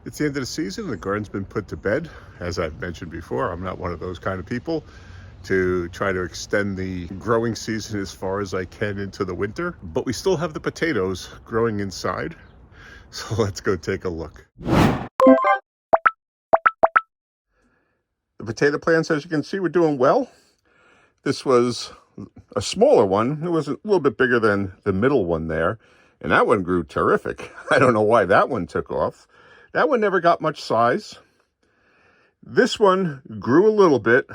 It's the end of the season. The garden's been put to bed. As I've mentioned before, I'm not one of those kind of people to try to extend the growing season as far as I can into the winter. But we still have the potatoes growing inside. So let's go take a look. The potato plants, as you can see, we're doing well. This was a smaller one. It was a little bit bigger than the middle one there. And that one grew terrific. I don't know why that one took off. That one never got much size. This one grew a little bit,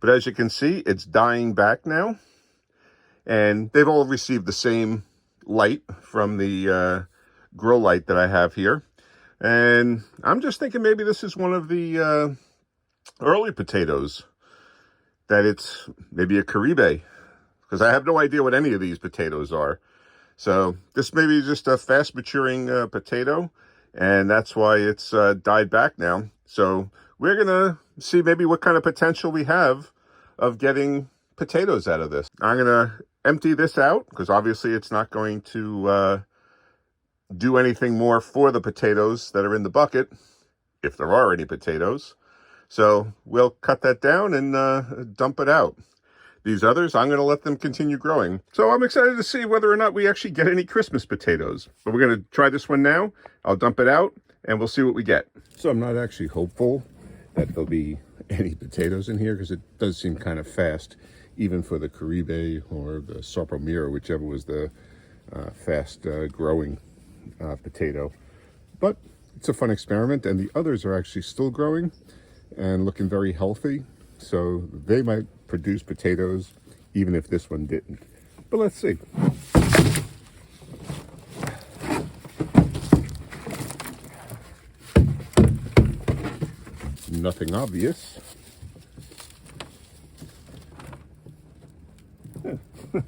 but as you can see, it's dying back now. And they've all received the same light from the grow light that I have here. And I'm just thinking maybe this is one of the early potatoes, that it's maybe a Caribe, because I have no idea what any of these potatoes are. So this may be just a fast maturing potato, and that's why it's died back now. So we're gonna see maybe what kind of potential we have of getting potatoes out of this. I'm gonna empty this out because obviously it's not going to do anything more for the potatoes that are in the bucket, if there are any potatoes. So we'll cut that down and dump it out. These others, I'm going to let them continue growing. So I'm excited to see whether or not we actually get any Christmas potatoes. But we're going to try this one now. I'll dump it out and we'll see what we get. So I'm not actually hopeful that there'll be any potatoes in here because it does seem kind of fast, even for the Caribe or the Sorpomira, whichever was the fast growing potato. But it's a fun experiment, and the others are actually still growing and looking very healthy. So they might produce potatoes even if this one didn't. But let's see. Nothing obvious.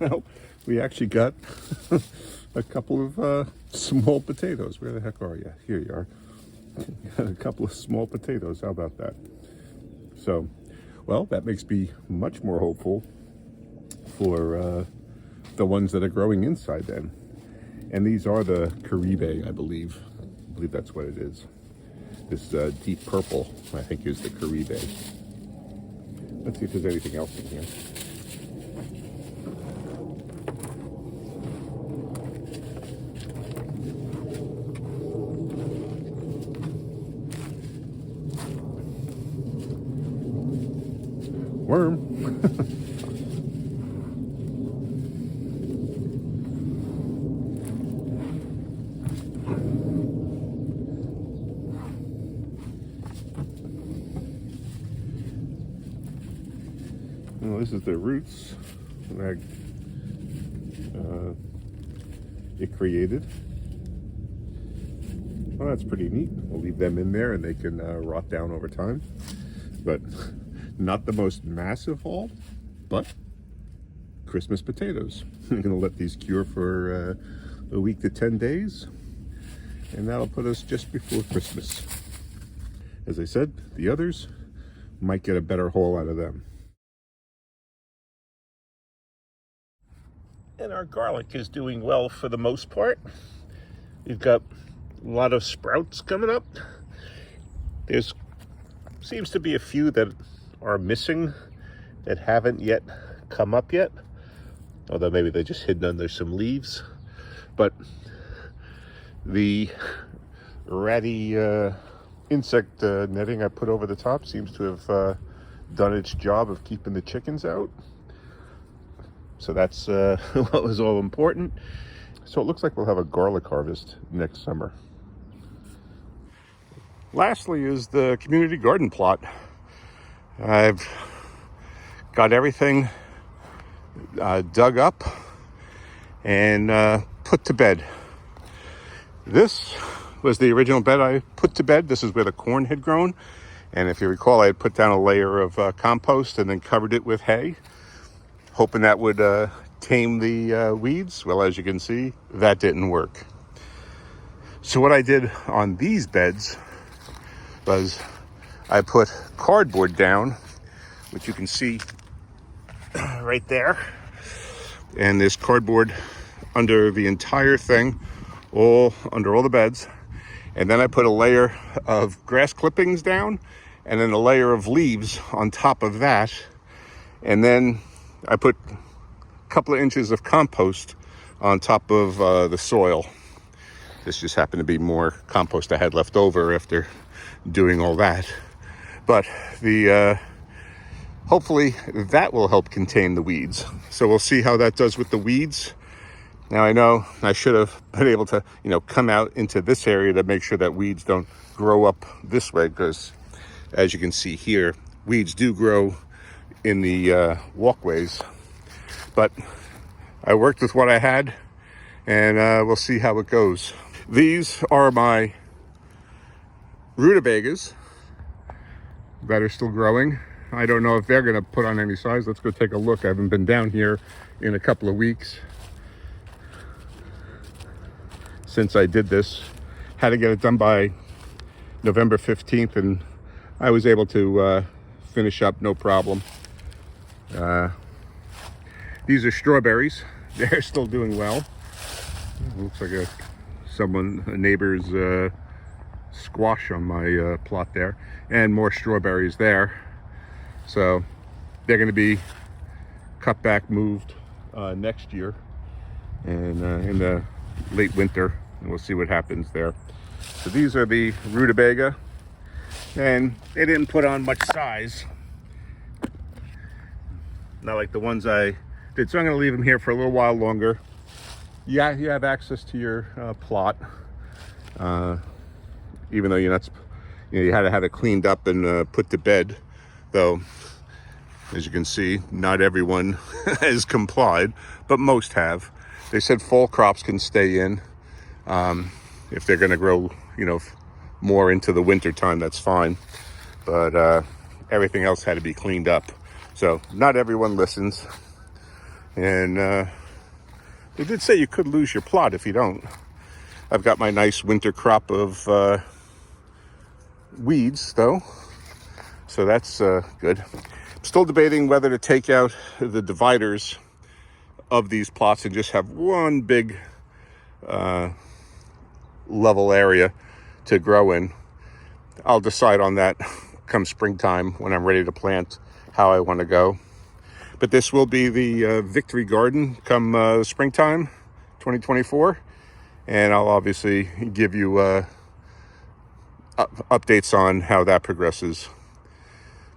Well, we actually got a couple of small potatoes. Where the heck are you? Here you are. Got a couple of small potatoes. How about that? So, well, that makes me much more hopeful for the ones that are growing inside then. And these are the Caribe, I believe. I believe that's what it is. This deep purple, I think, is the Caribe. Let's see if there's anything else in here. Worm. Well, this is the roots that it created. Well, that's pretty neat. We'll leave them in there and they can rot down over time. But not the most massive haul, but Christmas potatoes. I'm gonna let these cure for a week to 10 days, and that'll put us just before Christmas. As I said, the others might get a better haul out of them. And our garlic is doing well for the most part. We've got a lot of sprouts coming up. There's seems to be a few that are missing that haven't yet come up yet, although maybe they're just hidden under some leaves. But the ratty insect netting I put over the top seems to have done its job of keeping the chickens out. So that's what was all important. So it looks like we'll have a garlic harvest next summer. Lastly is the community garden plot. I've got everything dug up and put to bed. This was the original bed I put to bed. This is where the corn had grown. And if you recall, I had put down a layer of compost and then covered it with hay, hoping that would tame the weeds. Well, as you can see, that didn't work. So what I did on these beds was I put cardboard down, which you can see right there. And there's cardboard under the entire thing, under all the beds. And then I put a layer of grass clippings down and then a layer of leaves on top of that. And then I put a couple of inches of compost on top of the soil. This just happened to be more compost I had left over after doing all that. But hopefully that will help contain the weeds. So we'll see how that does with the weeds. Now I know I should have been able to, come out into this area to make sure that weeds don't grow up this way, because as you can see here, weeds do grow in the walkways. But I worked with what I had, and we'll see how it goes. These are my rutabagas that are still growing. I don't know if they're going to put on any size. Let's go take a look. I haven't been down here in a couple of weeks since I did this. Had to get it done by November 15th, and I was able to finish up no problem. These are strawberries. They're still doing well. Looks like a neighbor's squash on my plot there, and more strawberries there. So they're going to be cut back, moved next year, and in the late winter, and we'll see what happens there. So these are the rutabaga, and they didn't put on much size, not like the ones I did. So I'm going to leave them here for a little while longer. Yeah, you have access to your plot, even though you're not, you had to have it cleaned up and put to bed. Though, as you can see, not everyone has complied, but most have. They said fall crops can stay in if they're going to grow, more into the winter time. That's fine, but everything else had to be cleaned up. So not everyone listens, and they did say you could lose your plot if you don't. I've got my nice winter crop of weeds, though, so that's good. I'm still debating whether to take out the dividers of these plots and just have one big level area to grow in. I'll decide on that come springtime when I'm ready to plant how I want to go. But this will be the victory garden come springtime 2024, and I'll obviously give you updates on how that progresses.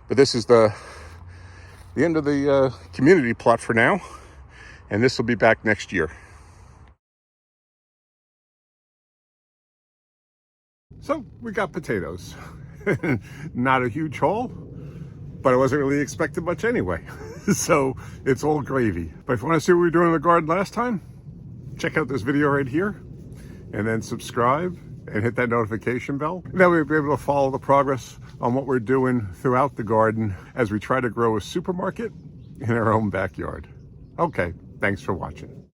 But this is the end of the community plot for now, and this will be back next year. So we got potatoes. Not a huge haul, but I wasn't really expecting much anyway. So it's all gravy. But if you want to see what we were doing in the garden last time, check out this video right here, and then subscribe and hit that notification bell. And then we'll be able to follow the progress on what we're doing throughout the garden as we try to grow a supermarket in our own backyard. Okay, thanks for watching.